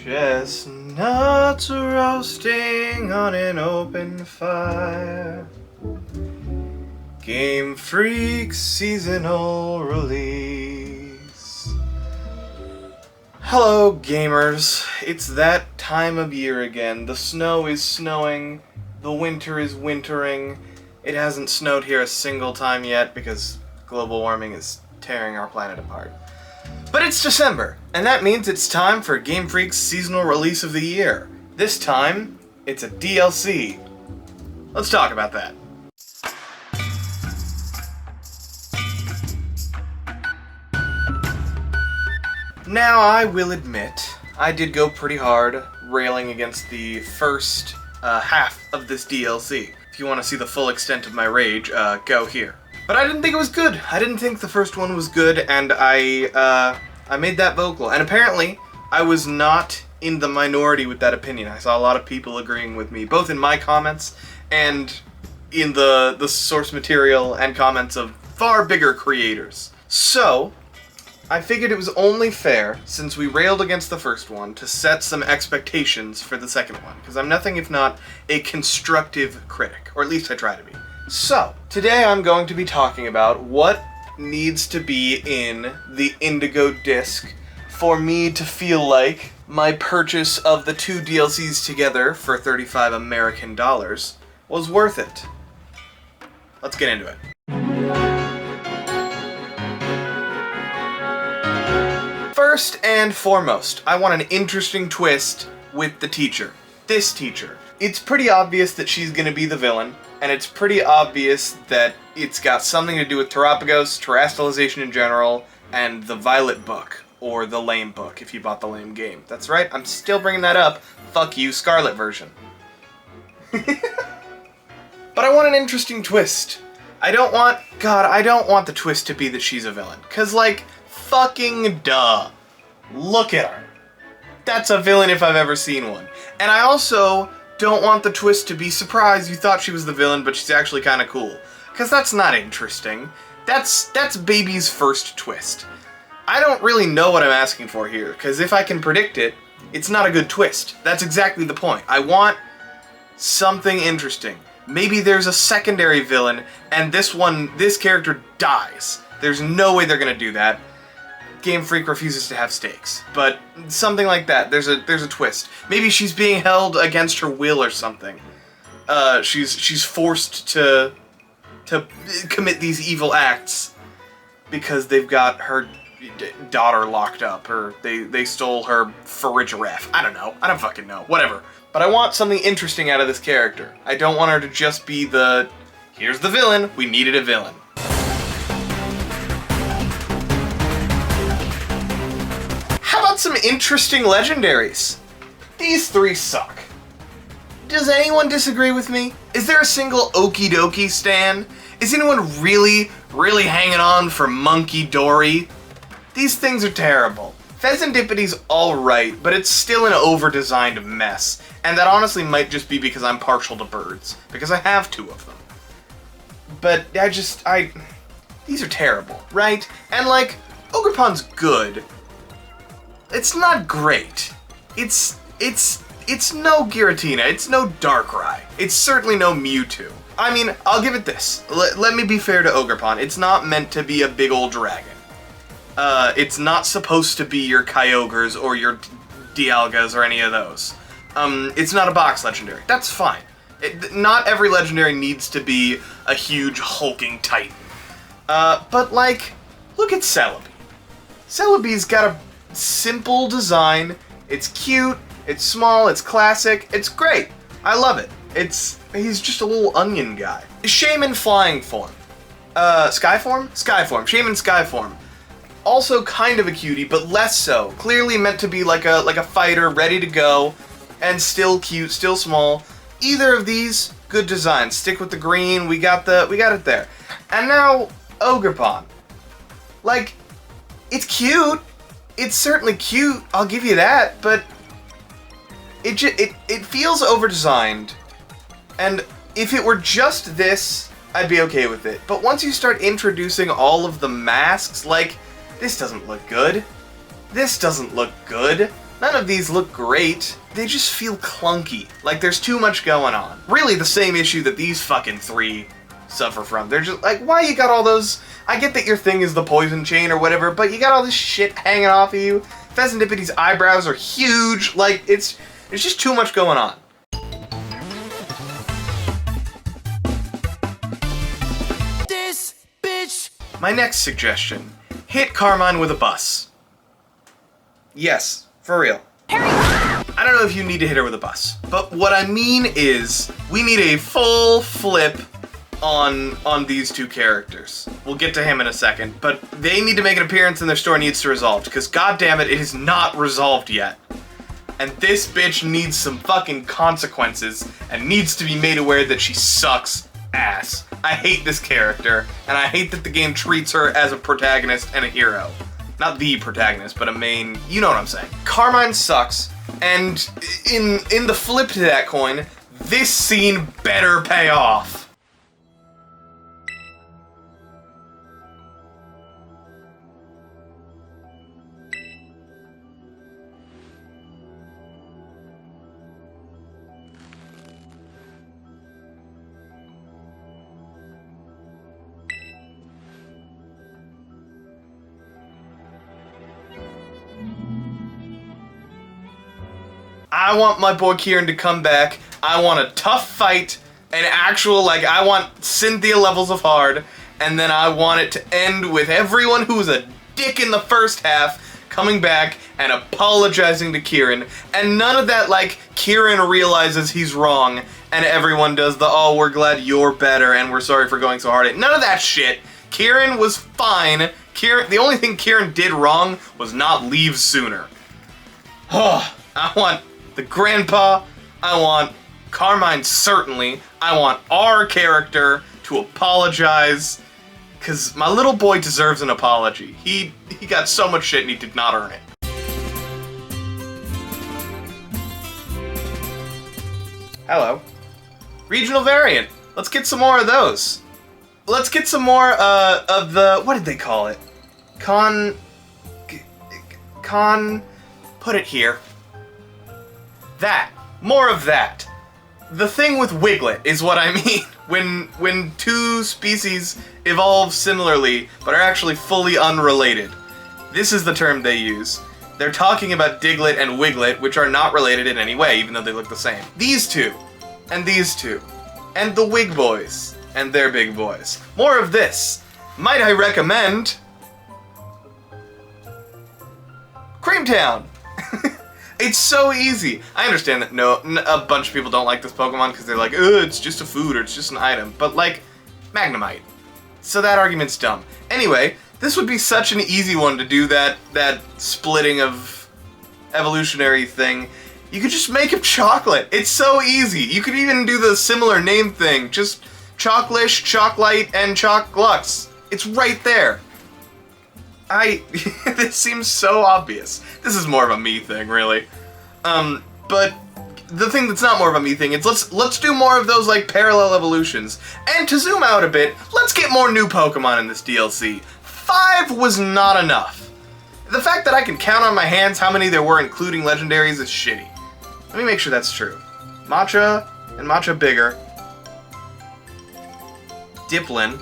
Chestnuts roasting on an open fire. Game Freak seasonal release. Hello gamers, it's that time of year again. The snow is snowing, the winter is wintering. It hasn't snowed here a single time yet because global warming is tearing our planet apart. But it's December, and that means it's time for Game Freak's seasonal release of the year. This time, it's a DLC. Let's talk about that. Now, I will admit, I did go pretty hard railing against the first half of this DLC. If you want to see the full extent of my rage, go here. But I didn't think it was good. I didn't think the first one was good, and I made that vocal. And apparently, I was not in the minority with that opinion. I saw a lot of people agreeing with me, both in my comments and in the source material and comments of far bigger creators. So, I figured it was only fair, since we railed against the first one, to set some expectations for the second one, because I'm nothing if not a constructive critic, or at least I try to be. So, today I'm going to be talking about what needs to be in the Indigo disc for me to feel like my purchase of the two DLCs together for $35 American was worth it. Let's get into it. First and foremost, I want an interesting twist with the teacher. This teacher. It's pretty obvious that she's gonna be the villain, and it's pretty obvious that it's got something to do with Terapagos, terastallization in general, and the Violet book, or the lame book, if you bought the lame game. That's right, I'm still bringing that up. Fuck you, Scarlet version. But I want an interesting twist. I don't want the twist to be that she's a villain. 'Cause, like, fucking duh. Look at her. That's a villain if I've ever seen one. And I also don't want the twist to be surprise you thought she was the villain, but she's actually kind of cool. Because that's not interesting. That's baby's first twist. I don't really know what I'm asking for here, because if I can predict it, it's not a good twist. That's exactly the point. I want something interesting. Maybe there's a secondary villain, and this character dies. There's no way they're gonna do that. Game Freak refuses to have stakes, but something like that. There's a twist. Maybe she's being held against her will or something. She's forced to commit these evil acts because they've got her daughter locked up, or they stole her Farigiraf. I don't know. I don't fucking know. Whatever. But I want something interesting out of this character. I don't want her to just be here's the villain. We needed a villain. Some interesting legendaries. These three suck. Does anyone disagree with me? Is there a single okie dokie stan? Is anyone really hanging on for Monkey Dory? These things are terrible. Pheasandipity's alright, but it's still an over-designed mess. And that honestly might just be because I'm partial to birds. Because I have two of them. But these are terrible, right? And like, Ogrepon's good. It's not great. It's no Giratina, it's no Darkrai. It's certainly no Mewtwo. I mean, I'll give it this. Let me be fair to Ogerpon. It's not meant to be a big old dragon. It's not supposed to be your Kyogres or your Dialgas or any of those. It's not a box legendary. That's fine. Not every legendary needs to be a huge hulking titan. But like, look at Celebi. Celebi's got a simple design, it's cute, it's small, it's classic, it's great. I love it. He's just a little onion guy. Shaman flying form. Skyform? Skyform. Shaman Skyform. Also kind of a cutie, but less so. Clearly meant to be like a fighter, ready to go, and still cute, still small. Either of these, good design. Stick with the green, we got it there. And now, Ogerpon. Like, it's cute. It's certainly cute, I'll give you that, but it feels over-designed, and if it were just this, I'd be okay with it. But once you start introducing all of the masks, like, this doesn't look good. This doesn't look good. None of these look great. They just feel clunky. Like there's too much going on. Really the same issue that these fucking three suffer from. They're just like, why you got all those... I get that your thing is the poison chain or whatever, but you got all this shit hanging off of you. Pheasantippity's eyebrows are huge. Like, there's just too much going on. This bitch! My next suggestion. Hit Carmine with a bus. Yes, for real. I don't know if you need to hit her with a bus, but what I mean is we need a full flip on these two characters. We'll get to him in a second, but they need to make an appearance and their story needs to resolve, because goddammit, it is not resolved yet. And this bitch needs some fucking consequences and needs to be made aware that she sucks ass. I hate this character, and I hate that the game treats her as a protagonist and a hero. Not the protagonist, but a main, you know what I'm saying. Carmine sucks, and in the flip to that coin, this scene better pay off. I want my boy Kieran to come back. I want a tough fight, an actual, like, I want Cynthia levels of hard, and then I want it to end with everyone who was a dick in the first half coming back and apologizing to Kieran, and none of that, like, Kieran realizes he's wrong, and everyone does the, oh, we're glad you're better, and we're sorry for going so hard. None of that shit. Kieran was fine. The only thing Kieran did wrong was not leave sooner. Oh, I want the grandpa, I want Carmine certainly, I want our character to apologize, because my little boy deserves an apology. He got so much shit and he did not earn it. Hello. Regional variant. Let's get some more of those. Let's get some more of the, what did they call it? Put it here. That. More of that. The thing with Wiglet is what I mean. When two species evolve similarly, but are actually fully unrelated. This is the term they use. They're talking about Diglett and Wiglet, which are not related in any way, even though they look the same. These two. And these two. And the Wig Boys. And their big boys. More of this. Might I recommend... Creamtown! It's so easy. I understand that a bunch of people don't like this Pokemon because they're like, ugh, it's just a food or it's just an item. But, like, Magnemite. So that argument's dumb. Anyway, this would be such an easy one to do that splitting of evolutionary thing. You could just make him Chocolate. It's so easy. You could even do the similar name thing. Just Chocklish, Choclite, and Choclux. It's right there. This seems so obvious. This is more of a me thing, really. But the thing that's not more of a me thing is let's do more of those, like, parallel evolutions. And to zoom out a bit, let's get more new Pokemon in this DLC. 5 was not enough. The fact that I can count on my hands how many there were, including legendaries, is shitty. Let me make sure that's true. Matcha and Matcha Bigger. Diplin.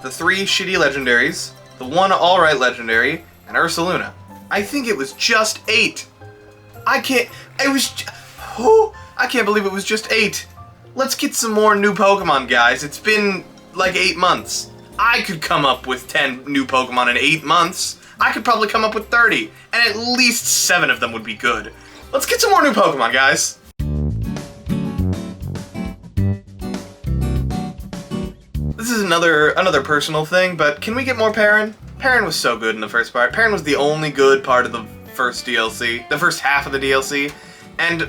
The 3 shitty legendaries. The 1 alright legendary, and Ursaluna. I think it was just 8. I can't believe it was just 8. Let's get some more new Pokemon, guys. It's been like 8 months. I could come up with 10 new Pokemon in 8 months. I could probably come up with 30, and at least 7 of them would be good. Let's get some more new Pokemon, guys. This is another personal thing, but can we get more Perrin? Perrin was so good in the first part. Perrin was the only good part of the first DLC, the first half of the DLC, and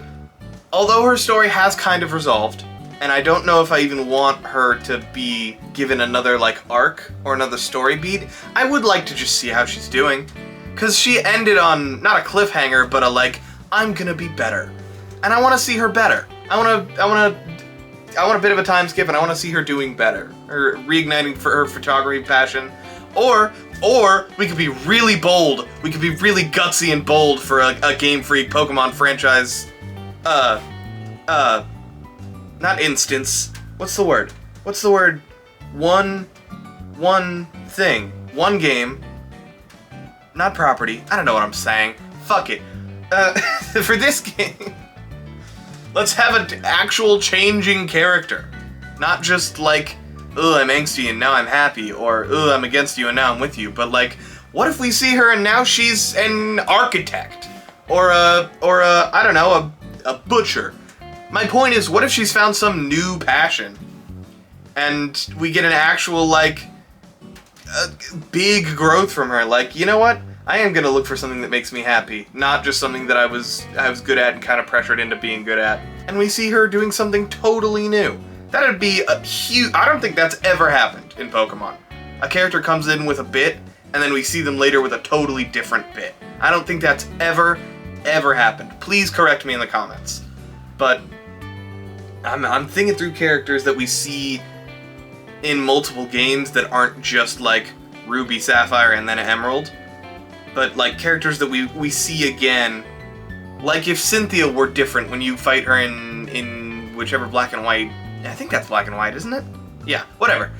although her story has kind of resolved, and I don't know if I even want her to be given another, like, arc or another story beat, I would like to just see how she's doing. Because she ended on, not a cliffhanger, but a, like, I'm gonna be better. And I want to see her better. I want a bit of a time skip, and I want to see her doing better. Or reigniting for her photography passion. Or Or we could be really bold. We could be really gutsy and bold for a Game Freak Pokemon franchise. Not instance. What's the word? One thing. One game. Not property. I don't know what I'm saying. Fuck it. For this game, let's have an actual changing character. Not just like, ugh, I'm angsty and now I'm happy, or ugh, I'm against you and now I'm with you. But like, what if we see her and now she's an architect? Or I don't know, a butcher. My point is, what if she's found some new passion? And we get an actual, like, big growth from her. Like, you know what? I am gonna look for something that makes me happy, not just something that I was good at and kind of pressured into being good at. And we see her doing something totally new. That'd be a huge... I don't think that's ever happened in Pokemon. A character comes in with a bit, and then we see them later with a totally different bit. I don't think that's ever happened. Please correct me in the comments. But I'm thinking through characters that we see in multiple games that aren't just like Ruby, Sapphire, and then Emerald, but like characters that we see again. Like if Cynthia were different when you fight her in whichever Black and White. I think that's Black and White, isn't it? Yeah, whatever.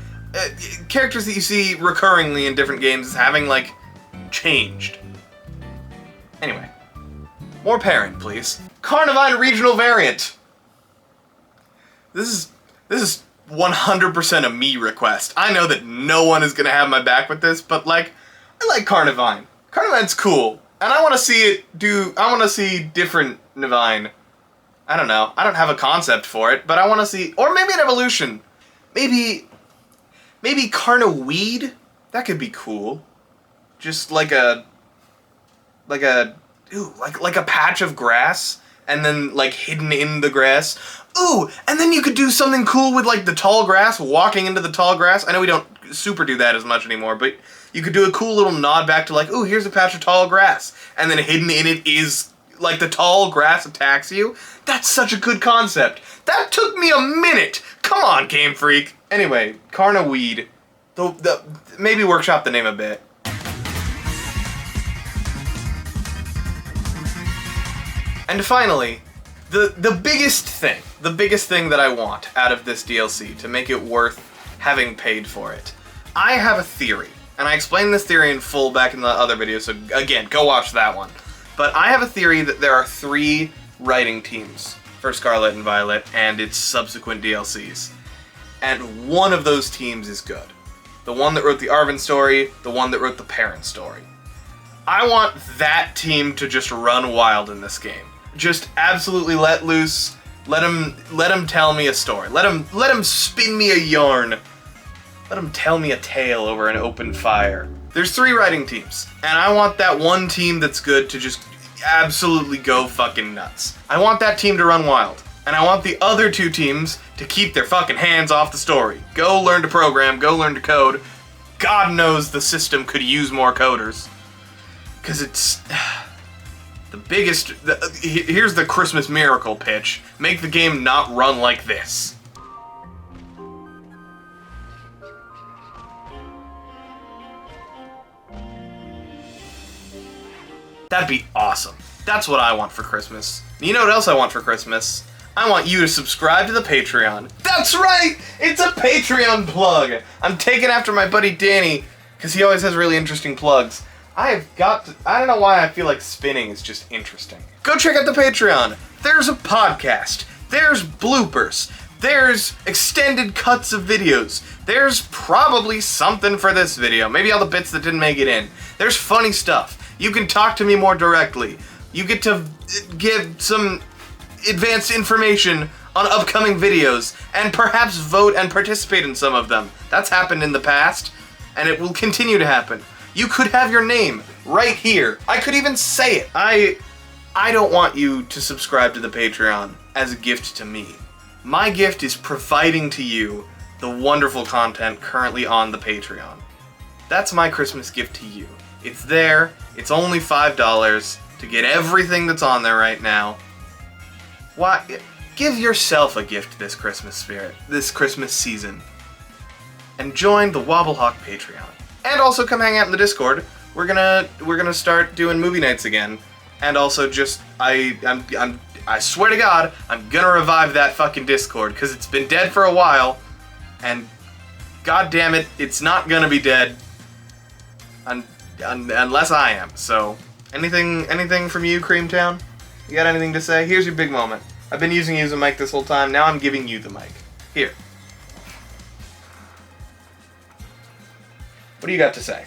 Characters that you see recurringly in different games as having like changed. Anyway, more parent, please. Carnivine regional variant. This is 100% a me request. I know that no one is gonna have my back with this, but like, I like Carnivine. Carnivine's cool, and I want to see it do. I want to see different Nivine. I don't know. I don't have a concept for it, but I want to see, or maybe an evolution. Maybe Carnaweed. That could be cool. Just like a patch of grass, and then like hidden in the grass. Ooh, and then you could do something cool with like the tall grass, walking into the tall grass. I know we don't super do that as much anymore, but you could do a cool little nod back to like, ooh, here's a patch of tall grass. And then hidden in it is like the tall grass attacks you. That's such a good concept. That took me a minute. Come on, Game Freak. Anyway, Carnaweed. Maybe workshop the name a bit. And finally, the biggest thing that I want out of this DLC to make it worth having paid for it. I have a theory, and I explained this theory in full back in the other video, so again, go watch that one. But I have a theory that there are 3 writing teams for Scarlet and Violet and its subsequent DLCs. And one of those teams is good. The one that wrote the Arven story, the one that wrote the Parent story. I want that team to just run wild in this game. Just absolutely let loose. Let him tell me a story. Let him spin me a yarn. Let him tell me a tale over an open fire. There's 3 writing teams, and I want that one team that's good to just absolutely go fucking nuts. I want that team to run wild, and I want the other 2 teams to keep their fucking hands off the story. Go learn to program, go learn to code. God knows the system could use more coders. Because it's... the biggest... here's the Christmas miracle pitch. Make the game not run like this. That'd be awesome. That's what I want for Christmas. You know what else I want for Christmas? I want you to subscribe to the Patreon. That's right! It's a Patreon plug! I'm taking after my buddy Danny, because he always has really interesting plugs. I don't know why I feel like spinning is just interesting. Go check out the Patreon. There's a podcast. There's bloopers. There's extended cuts of videos. There's probably something for this video. Maybe all the bits that didn't make it in. There's funny stuff. You can talk to me more directly. You get to give some advanced information on upcoming videos, and perhaps vote and participate in some of them. That's happened in the past, and it will continue to happen. You could have your name right here. I could even say it. I don't want you to subscribe to the Patreon as a gift to me. My gift is providing to you the wonderful content currently on the Patreon. That's my Christmas gift to you. It's there. It's only $5 to get everything that's on there right now. Why? Give yourself a gift this Christmas season. And join the Wobblehawk Patreon. And also come hang out in the Discord. We're gonna start doing movie nights again. And also just I swear to God, I'm gonna revive that fucking Discord because it's been dead for a while, and God damn it, it's not gonna be dead unless I am. So, anything from you, Creamtown? You got anything to say? Here's your big moment. I've been using you as a mic this whole time. Now I'm giving you the mic. Here. What do you got to say?